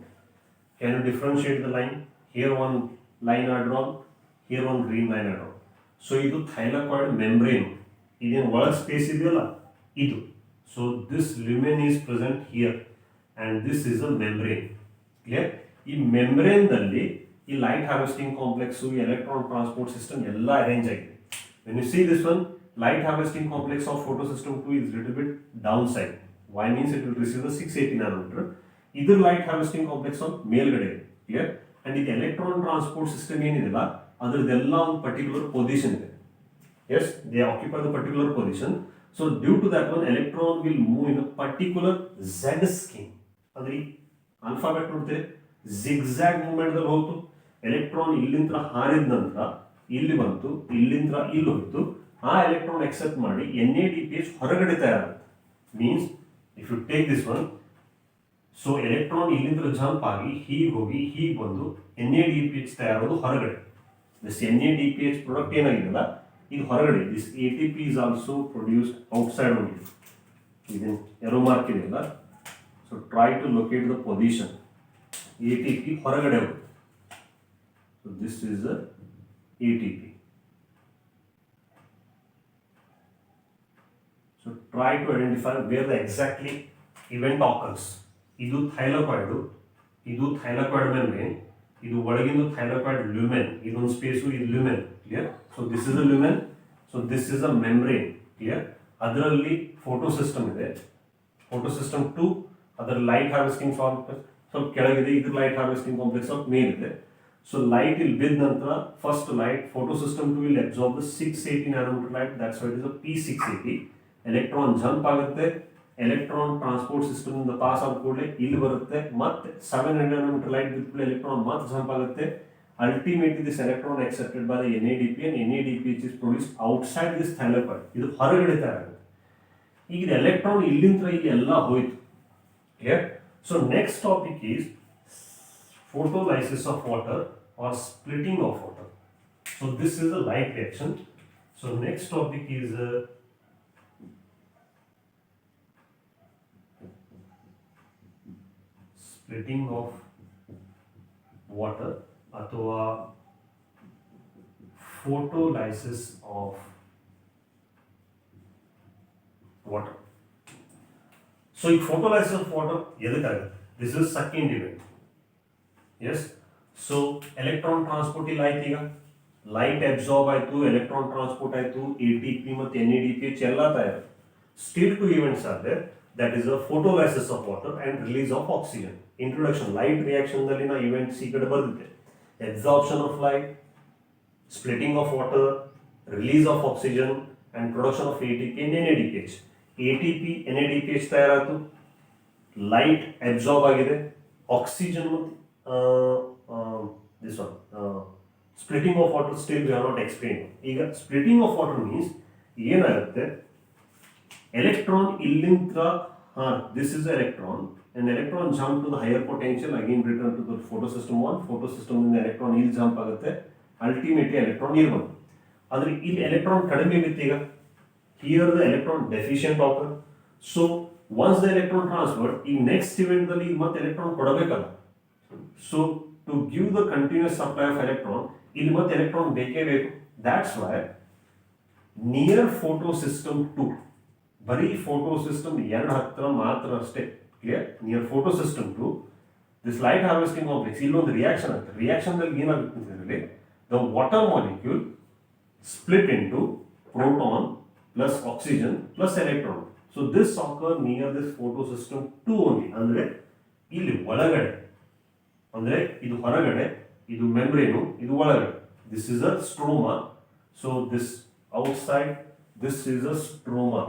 Can you differentiate the line? Here one line are drawn, here one green line are drawn. So ಇದು thylakoid membrane. ಇದೇನು ಒಳಗೆ ಸ್ಪೇಸ್ ಇದೆಯಲ್ಲ ಇದು. So this lumen is present here and this is a membrane. Clear? ಈ membrane ದಲ್ಲಿ ಈ light harvesting complex, ಈ electron transport system ಎಲ್ಲ arrange ಆಗಿದೆ. When you see this one, light harvesting complex of photosystem 2 is little bit downside. Why means it will receive the 680 nanometer. Either light harvesting complex on ಮೇಲ್ಗಡೆ ಇದೆ. Clear? And the electron transport system ಏನಿದೆಲ್ಲ ಅದರದೆಲ್ಲ ಒಂದು particular position ಇದೆ. Yes, they occupy the particular position. So due to that one, electron will move in a particular Z scheme. ಅಂದ್ರೆ alphabet ನೋಡ್ತೀರಿ, zigzag movement ದಲ್ಲಿ ಹೋಯ್ತು. Electron ಇಲ್ಲಿಂದ ಹಾರಿದ ನಂತರ ಇಲ್ಲಿ ಬಂತು, ಇಲ್ಲಿಂದ ಇಲ್ಲಿ ಹೋಯ್ತು. ಆ ಎಲೆಕ್ಟ್ರಾನ್ ಎಕ್ಸೆಪ್ಟ್ ಮಾಡಿ NADPH ಹೊರಗಡೆ ತಯಾರಾಗುತ್ತೆ. Means if you take this one, so electron ಇಲ್ಲಿಂದ ಜಂಪ್ ಆಗಿ ಹೀಗೆ ಹೋಗಿ ಹೀಗೆ ಬಂದು NADPH ತಯಾರೋದು ಹೊರಗಡೆ. ದಿಸ್ NADPH ಪ್ರಾಡಕ್ಟ್ ಏನಾಗಿದೆಯಲ್ಲ ಇದು ಹೊರಗಡೆ. This ATP is also produced outside only. ಇದನ್ನು ಎರೋ ಮಾರ್ಕ್ ಇದೆಯಲ್ಲ, so try to locate the position. ATP ಹೊರಗಡೆ ಹೋಗುತ್ತೆ. So this is the ATP. So try to identify where the exactly event occurs. ಇದು ಥೈಲಾಕಾಯ್ಡ್, ಇದು ಥೈಲಾಕಾಯ್ಡ್ membrane, ಇದು ಒಳಗಿಂದು ಥೈಲಾಕಾಯ್ಡ್ ಲ್ಯೂಮೆನ್, ಇದೊಂದು space, ಇದು ಲ್ಯೂಮೆನ್. Clear? So this is a ಲ್ಯೂಮೆನ್, so this is a membrane. Clear? ಅದರಲ್ಲಿ photo system ಇದೆ, photo system 2, ಅದರ light harvesting ಸ್ವಲ್ಪ ಕೆಳಗಿದೆ, ಇದ್ರ ಲೈಟ್ ಹಾರ್ವೆಸ್ಟಿಂಗ್ ಕಾಂಪ್ಲೆಕ್ಸ್ ಆಫ್ ಮೇಲಿದೆ. ಸೊ ಲೈಟ್ ಇಲ್ಲಿ ಬಿದ್ದ ನಂತರ first light photo system 2 will absorb the 680 nanometer light, that's why it is a P680. Electron jump ಆಗುತ್ತೆ, ಎಲೆಕ್ಟ್ರಾನ್ ಟ್ರಾನ್ಸ್ಪೋರ್ಟ್ ಸಿಸ್ಟಮ್ ಇಂದ ಪಾಸ್ ಆದ ಕೂಡಲೇ ಇಲ್ಲಿ ಬರುತ್ತೆ, ಮತ್ತೆ 700 nanometer light ಬಿದ್ದ ಕೂಡಲೇ ಎಲೆಕ್ಟ್ರಾನ್ ಮತ್ತೆ ಜಂಪ್ ಆಗುತ್ತೆ. Ultimately this electron accepted by the NADP and NADP which is produced outside this thylakoid. ಇದು ಹೊರಗಡೆ ತಯಾರಾಗುತ್ತೆ. ಈಗ ಇದು ಎಲೆಕ್ಟ್ರಾನ್ ಇಲ್ಲಿಂದ ಇಲ್ಲಿ ಎಲ್ಲ ಹೋಯ್ತು. Clear? So next topic is photolysis of water or splitting of water. So this is a light reaction. So next topic is splitting of water ಅಥವಾ photolysis of water. So ಈ photolysis of water ಎದಕ್ಕಾಗುತ್ತೆ? This is second event. Yes, so electron transport ಇಲ್ಲ ಆಯ್ತು. ಈಗ light absorb ಆಯ್ತು, electron transport ಆಯ್ತು, ATP ಮತ್ತು NADPH ಎಲ್ಲ ತಯಾರು. Still two events are there, that is a photolysis of water and release of oxygen. Introduction, light reaction ದಲ್ಲಿ ನಾ events ಈ ಕಡೆ ಬರ್ದಿದ್ದೆ. Absorption of light, splitting of water, release of oxygen and production of ATP and NADPH. ATP NADPH ತಯಾರಾಯ್ತು, light absorb ಆಗಿದೆ, oxygen ಮತ್ತು this one splitting of water still we are not explain. ಈಗ splitting of water means ಏನಾಗುತ್ತೆ, electron ಇಲ್ಲಿಂದ this is electron, an electron jump to the higher potential, again return to the photosystem 1, photosystem ಇಂದ electron ಇಲ್ಲಿ jump ಆಗುತ್ತೆ, ultimately electron ಇಲ್ಲಿ ಬಂತು. ಆದರೆ ಇಲ್ಲಿ ಎಲೆಕ್ಟ್ರಾನ್ ಕಡಿಮೆ ಬಿತ್ತು. ಈಗ here the electron deficient offer. So once the electron transfer, ಈ ನೆಕ್ಸ್ಟ್ ಇವೆಂಟ್ ದಲ್ಲಿ ಮತ್ತೆ ಎಲೆಕ್ಟ್ರಾನ್ ಕೊಡಬೇಕಲ್ಲ. So to give the continuous supply of electron, ಇಲ್ಲಿ ಮತ್ತೆ ಎಲೆಕ್ಟ್ರಾನ್ ಬೇಕೇ ಬೇಕು. That's why near photo system 2, ಬರೀ ಫೋಟೋ ಸಿಸ್ಟಮ್ 2 ಹತ್ರ ಮಾತ್ರ ಅಷ್ಟೇ clear. Near photo system 2 this light harvesting complex, ಇಲ್ಲೊಂದು ರಿಯಾಕ್ಷನ್ ಆಗ್ತದೆ. ರಿಯಾಕ್ಷನ್ ದಲ್ಲಿ ಏನಾಗುತ್ತೆ ಅಂತಂದ್ರೆ, the water molecule split into proton plus oxygen plus electron. So this occur near this photo system 2 only. ಅಂದ್ರೆ ಇಲ್ಲಿ ಒಳಗಡೆ, ಅಂದ್ರೆ ಇದು ಹೊರಗಡೆ, ಇದು ಮೆಂಬ್ರೇನು, ಇದು ಒಳಗಡೆ. This is a stroma. So this outside, this is a stroma.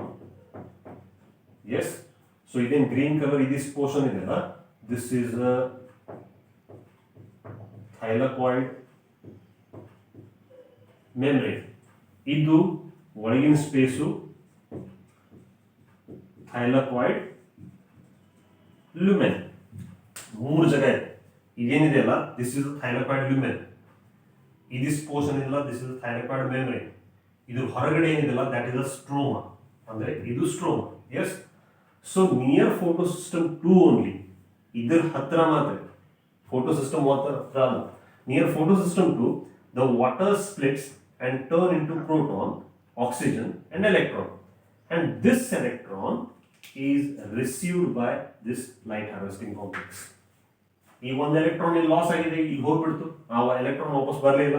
Yes. So ಇದೇನು ಗ್ರೀನ್ ಕಲರ್ ಇದಿಸ್ ಪೋರ್ಷನ್ ಇದೆಯಲ್ಲ, this is a thylakoid membrane. ಇದು ಒಳಗಿನ ಸ್ಪೇಸು ಥೈಲಕಾಯ್ಡ್ ಲುಮೆನ್. 3 ಜಾಗ ಇದೆ. ಇದೇನಿದೆಯಲ್ಲ, ದಿಸ್ ಇಸ್ ಥೈಲಕಾಯ್ಡ್ ಲುಮೆನ್. ಇದಿಸ್ ಪೋರ್ಷನ್ ಇದೆಯಲ್ಲ, ದಿಸ್ ಇಸ್ ಥೈಲಕಾಯ್ಡ್ ಮೆಂಬ್ರೇನ್. ಇದು ಹೊರಗಡೆ ಏನಿದೆಯಲ್ಲ, ದಟ್ ಇಸ್ ಅ ಸ್ಟ್ರೋಮಾ. ಅಂದ್ರೆ ಇದು stroma. Yes. So near photo system 2 only, ಇದರ ಹತ್ರ ಮಾತ್ರ. ಫೋಟೋ ಸಿಸ್ಟಮ್ ಹತ್ರ ಅಲ್ಲ. Near photo system 2 the water splits and turn into proton, oxygen and electron, and this electron is received by this light harvesting complex. ಈ ಒಂದು electron ಇಲ್ಲಿ loss ಆಗಿದೆ, ಇಲ್ಲಿ ಹೋಗ್ಬಿಡ್ತು, ಆ ಎಲೆಕ್ಟ್ರಾನ್ ವಾಪಸ್ ಬರಲಿಲ್ಲ.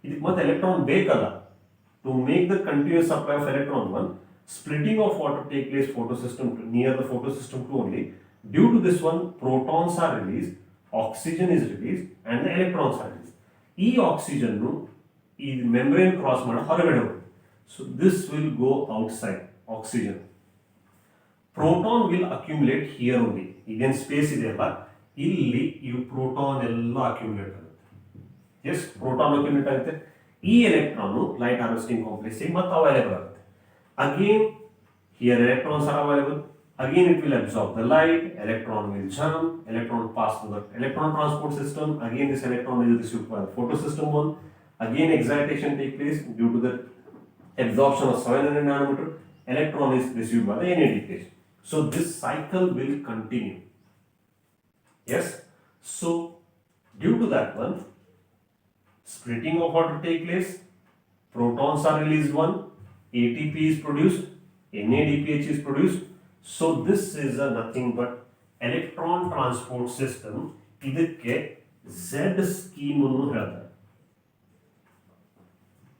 ಇದಕ್ಕೆ ಮತ್ತೆ ಎಲೆಕ್ಟ್ರಾನ್ ಬೇಕಲ್ಲ. To make the continuous supply of electron 1, splitting of water take place photosystem near the photosystem 2 only. Due to this one, protons are released, oxygen is released and the electrons are released. ಈ oxygen ಈ membrane cross ಮಾಡಿ ಹೊರಗಡೆ ಹೋಗುತ್ತೆ. So this will go outside oxygen. Proton will accumulate here only. ಇದೇನು space ಇದೆಯಲ್ಲ, ಇಲ್ಲಿ ಇವು proton ಎಲ್ಲ ಅಕ್ಯುಮುಲೇಟ್ ಆಗುತ್ತೆ. ಎಸ್, ಪ್ರೋಟಾನ್ ಅಕ್ಯುಮುಲೇಟ್ ಆಗುತ್ತೆ. ಈ ಎಲೆಕ್ಟ್ರಾನ್ ಲೈಟ್ ಹಾರ್ವೆಸ್ಟಿಂಗ್ ಕಾಂಪ್ಲೆಕ್ಸ್ ಮತ್ತೆ ಅವೈಲೇಬಲ್ ಆಗುತ್ತೆ. Again here electrons are available. Again it will absorb the light, electron will jump, electron pass through the electron transport system. Again this electron is received by the photosystem 1. Again excitation take place due to the absorption of 700 nanometer. Electron is received by the NADH. So this cycle will continue. Yes. So due to that one, splitting of water take place, protons are released 1, ATP is produced, NADPH is produced. So this is a nothing but electron transport system. ಇದಕ್ಕೆ Z scheme ಅನ್ನು ಹೇಳ್ತಾರೆ.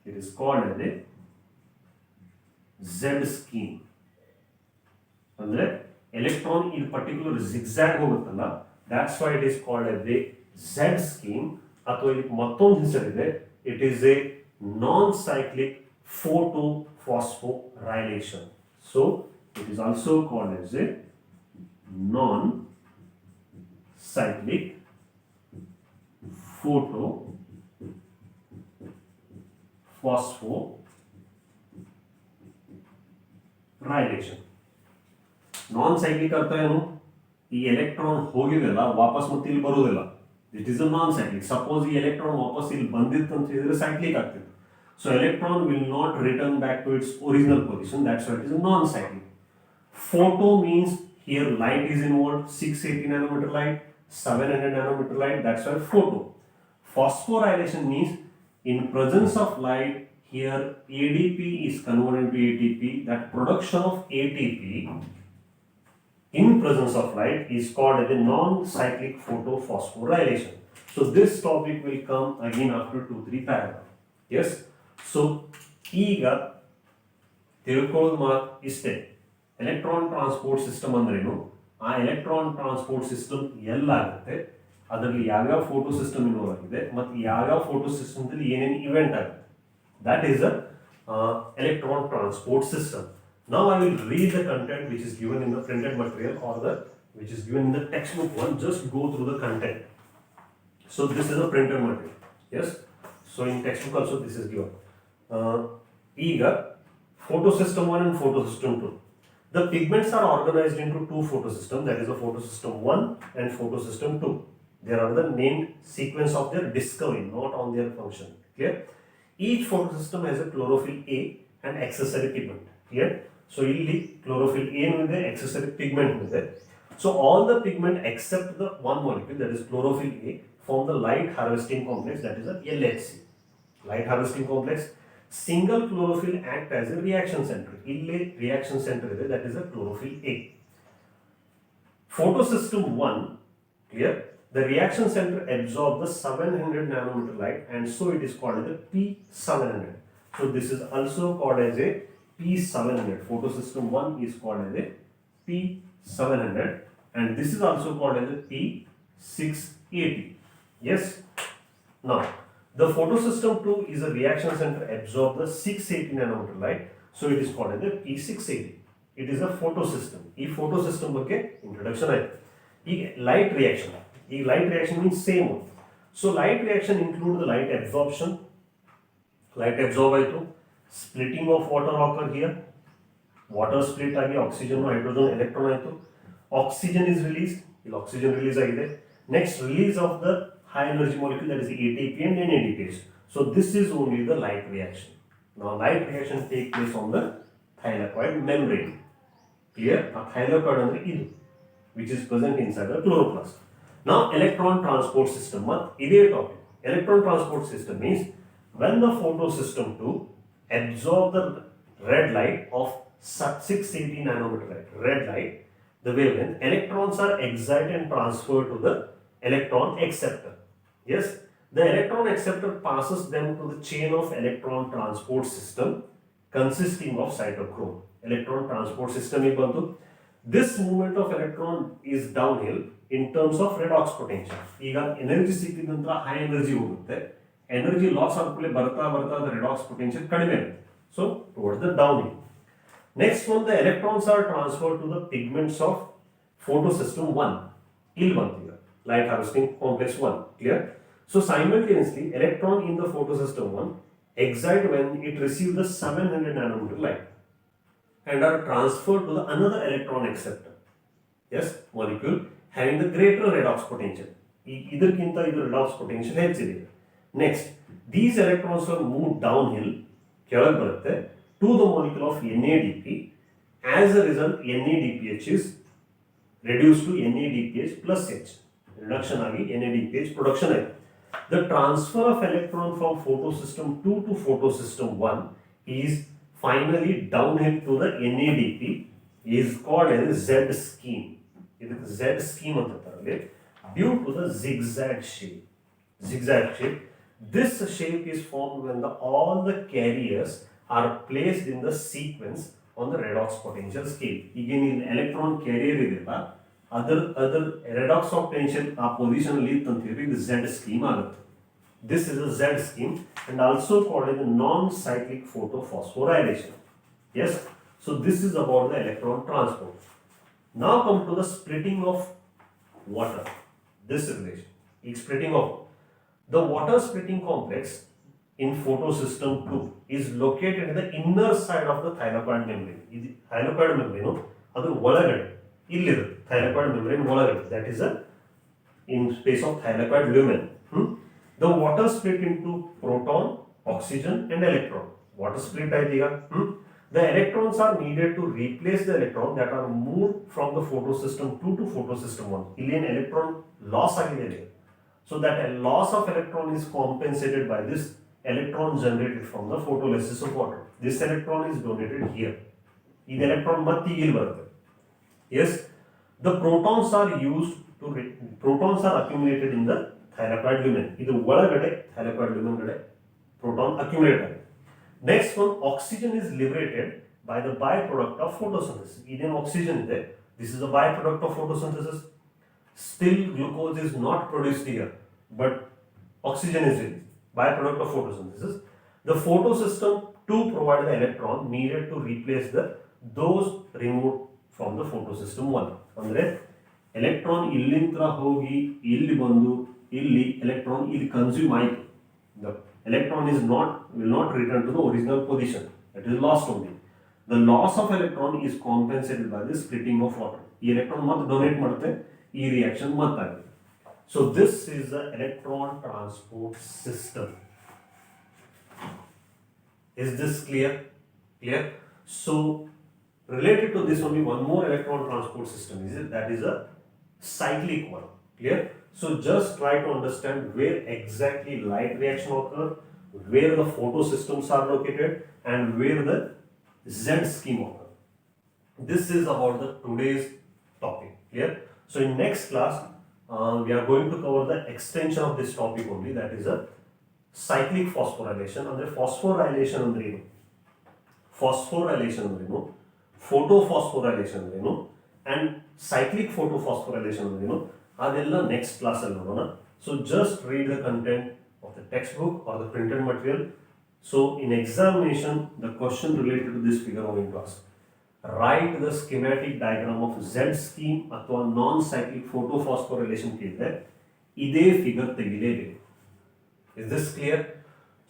It is called as a Z scheme. ಅಂದ್ರೆ electron ಈ particular zigzag ಹೋಗುತ್ತಲ್ಲ, that's why it is called as a Z scheme. ಅಥವಾ ಇದಕ್ಕೆ ಮತ್ತೊಂದು ಹೆಸರಿದೆ, it is a non-cyclic photophosphorylation. So it is also called as a non-cyclic phosphorylation. Non-cyclic ಅರ್ಥ ಏನು? ಈ ಎಲೆಕ್ಟ್ರಾನ್ ಹೋಗಿದೆಲ್ಲ ವಾಪಸ್ ಮತ್ತೆ ಇಲ್ಲಿ ಬರುವುದಿಲ್ಲ. It is a non-cyclic. Suppose ಈ ಎಲೆಕ್ಟ್ರಾನ್ ವಾಪಸ್ ಇಲ್ಲಿ ಬಂದಿತ್ತು ಅಂತ ಹೇಳಿದ್ರೆ ಸೈಕ್ಲಿಕ್ ಆಗ್ತಿತ್ತು. So electron will not return back to its original position. That's why it is a non-cyclic. Photo means here light is involved, 680 nanometer light, 700 nanometer light, that's why photo. Phosphorylation means in presence of light, here ADP is converted to ATP. That production of ATP in presence of light is called as a non-cyclic photophosphorylation. So this topic will come again after 2-3 paragraphs. Yes. So ಈಗ ತಿಳ್ಕೊಳ್ಳೋದು ಮಾತು ಇಷ್ಟೇ. Electron transport system ಅಂದ್ರೇನು, ಆ electron transport system ಎಲ್ಲಾಗುತ್ತೆ, ಅದರಲ್ಲಿ ಯಾವ್ಯಾವ photo system involve ಆಗಿದೆ ಮತ್ತು ಯಾವ್ಯಾವ ಫೋಟೋ ಸಿಸ್ಟಮ್ದಲ್ಲಿ ಏನೇನು ಇವೆಂಟ್ ಆಗುತ್ತೆ. That is a electron transport system. Now I will read the content which is given in the printed material or the which is given in the textbook one. Just go through the content. So this is a printed material. Yes. So in textbook also this is given. ಈಗ photosystem 1 and photosystem 2. The pigments are organized into two photosystems, that is the photosystem 1 and photosystem 2. They are the named sequence of their discovery, not on their function. Clear? Each photosystem has a chlorophyll A and accessory pigment. Clear? So ಇಲ್ಲಿ chlorophyll A ಇದೆ, accessory pigment ಇದೆ. So all the pigment except the one molecule, that is chlorophyll A, form the light harvesting complex, that is a LHC. Light harvesting complex. Single chlorophyll act as a reaction center. ಇಲ್ಲಿ reaction center ಇದೆ, that is a chlorophyll A. Photosystem 1, clear? The reaction center absorbs the 700 nanometer light, and so it is called as a P700. So this is also called as a P700. Photosystem 1 is called as a P700, and this is also called as a P680. Yes? Now, the photosystem 2 is a reaction center absorb the 680 nanometer light, so it is called as a P680. It is a photosystem. This photosystem ಬಗ್ಗೆ introduction ಆಯ್ತು. ಈಗ light reaction. ಈ light reaction means same. So light reaction include the light absorption. Light absorb ಆಯ್ತು. Splitting of water occur here. Water split ಆಗಿ oxygen hydrogen electron ಆಯ್ತು. Oxygen is released. ಇಲ್ಲಿ oxygen release ಆಗಿದೆ. Next, release of the high energy molecule, that is ATP and NADPH. So this is only the light reaction. Now light reaction take place on the thylakoid membrane. Clear? A thylakoid andre idu, which is present inside the chloroplast. Now electron transport system. Ide topic. Electron transport system means when the photosystem 2 absorb the red light of 680 nanometer light, red light, the wavelength, electrons are excited and transferred to the electron acceptor. Yes, the electron acceptor passes them to the chain of electron transport system consisting of cytochrome. Electron transport system ibantu. This movement of electron is downhill in terms of redox potential. ಈಗ energy ಸಿಕ್ಕಿದ ನಂತರ high energy ಹೋಗುತ್ತೆ, energy loss ಆದ್ಮೇಲೆ ಬರ್ತಾ the redox potential ಕಡಿಮೆ ಆಗುತ್ತೆ. So towards the downhill. Next one, the electrons are transferred to the pigments of photosystem 1. ಇಲ್ಲಿ ಬಂತು ಈಗ light harvesting complex 1. Clear? So simultaneously, electron in the photosystem 1 excite when it receives the 700 nanometer light and are transferred to the another electron acceptor. Yes, molecule having the greater redox potential. ಇದಕ್ಕಿಂತ ಇದು redox potential ಹೆಚ್ಚಿದೆ. Next, these electrons are moved downhill, ಕೆಳಗೆ ಬರುತ್ತೆ, to the molecule of NADP. As a result, NADPH is reduced to NADPH plus H. Reduction ಆಗಿ NADPH production ಆಗಿದೆ. The transfer of electron from photosystem 2 to photosystem 1 is finally downhill to the NADP, is called as Z scheme. ಇದಕ್ಕೆ Z scheme ಅಂತ ಅಂತಾರೆ. Due to the zigzag shape. Zigzag shape. This shape is formed when all the carriers are placed in the sequence on the redox potential scale. ಈಗ ನೀವು electron carrier ಇದೆಯಲ್ಲ, ಅದರ redox of potential ಆ position ಅಲ್ಲಿ ಇತ್ತು ಅಂತ ಹೇಳಿ ಇದು Z scheme ಆಗುತ್ತೆ. This is a Z scheme and also called as a non-cyclic photophosphorylation. Yes, so this is about the electron transport. Now come to the splitting of water. This relation, splitting of the water splitting complex in photosystem 2 is located in the inner side of the thylakoid membrane. This thylakoid membrane adu ಒಳಗಡೆ ಇಲ್ಲಿರುತ್ತೆ, thylakoid membrane ಒಳಗಡೆ, that is in space of thylakoid lumen. The water split into proton, oxygen and electron. Water split idea. The electrons are needed to replace the electron that are moved from the photosystem 2 to photosystem 1. ಇಲ್ಲಿ an electron loss ಆಗಿದೆ. So that a loss of electron is compensated by this electron generated from the photolysis of water. This electron is donated here. This electron ಮತ್ತೆ ಇಲ್ಲಿ ಬರುತ್ತೆ. Yes, the protons are used to protons are accumulated in the thylakoid lumen. ಇದು ಒಳಗಡೆ thylakoid lumen ಗಡೆ proton accumulate ಆಗಿದೆ. Next one, oxygen is liberated by the byproduct of photosynthesis. Idan oxygen ಇದೆ, this is a byproduct of photosynthesis. Still glucose is not produced here, but oxygen is released, byproduct of photosynthesis. The photosystem 2 provide the electron needed to replace those removed from the photosystem 1. ಅಂದ್ರೆ electron ಇಲ್ಲಿಂದ ಹೋಗಿ ಇಲ್ಲಿ ಬಂದು ಇಲ್ಲಿ electron ಇಲ್ಲಿ consume ಆಯಿತು. The electron will not return to the original position. It is lost only. The loss of electron is compensated by the splitting of water. ಈ electron ಮತ್ತೆ donate ಮಾಡುತ್ತೆ, ಈ reaction ಮತ್ತೆ ಆಗುತ್ತೆ. So this is the electron transport system. Is this clear? Clear? So related to this only one more electron transport system is it, that is a cyclic one. Clear? So just try to understand where exactly light reaction occur, where the photosystems are located, and where the Z scheme occur. This is about the today's topic. Clear? So in next class we are going to cover the extension of this topic only, that is a cyclic phosphorylation. Andre phosphorylation andre ಏನು, phosphorylation ಅಂದ್ರೆ ಏನು, photophosphorylation ಅಂದ್ರೆ ಏನು, and cyclic photophosphorylation ಅಂದ್ರೆ ಏನು, ಅದೆಲ್ಲ next class ಅಲ್ಲಿ ನೋಡೋಣ. So just read the content of the textbook or the printed material. So in examination the question related to this figure of class, write the schematic diagram of Z scheme ಅಥವಾ non cyclic photophosphorylation ಕೇಳಿದ್ರೆ ಇದೇ figure ತೆಗಿಲೇಬೇಕು. Is this clear?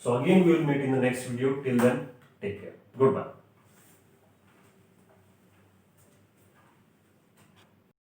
So again we will meet in the next video. Till then, take care. Goodbye.